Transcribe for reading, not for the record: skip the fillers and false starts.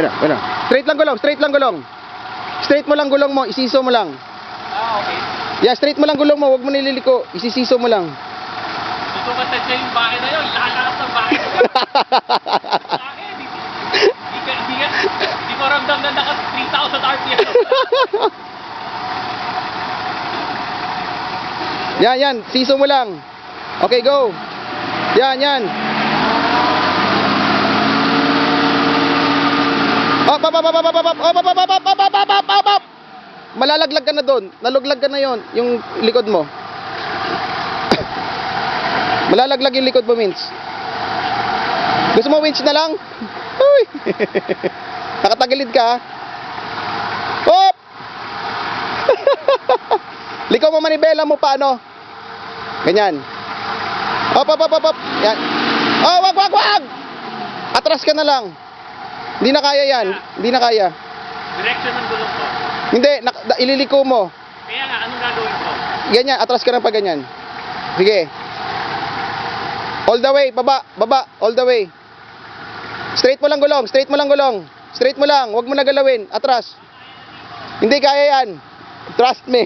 Wala. Straight lang gulong, straight lang gulong. Straight mo lang gulong mo, isiso mo lang. Okay. Yeah, straight mo lang gulong mo, wag mo nililiko, isisiso mo lang. Gusto ko tansya yung bahay na yun, lalakas ng bahay na yun. Bakit? Di ko ramdam na naka 3,000 RPM. Yan, siso mo lang. Okay, go. Yan. Up. Malalaglag ka na doon. Naluglag ka na yon, yung likod mo. Malalaglag yung likod mo, Vince. Gusto mo winch na lang? Uy. Nakatagilid ka. Hop! Liko mo manibela mo paano? Ganyan. Hop. Yan. Oh, wag! Atras ka na lang. Hindi na kaya yan. Hindi na kaya. Direction ng gulong ko. Hindi, ililiko mo. Kaya nga, anong gagawin ko? Ganyan, atras ka na pa ganyan. Sige. All the way, baba, all the way. Straight mo lang gulong. Straight mo lang, wag mo na galawin, atras. Hindi kaya yan. Trust me.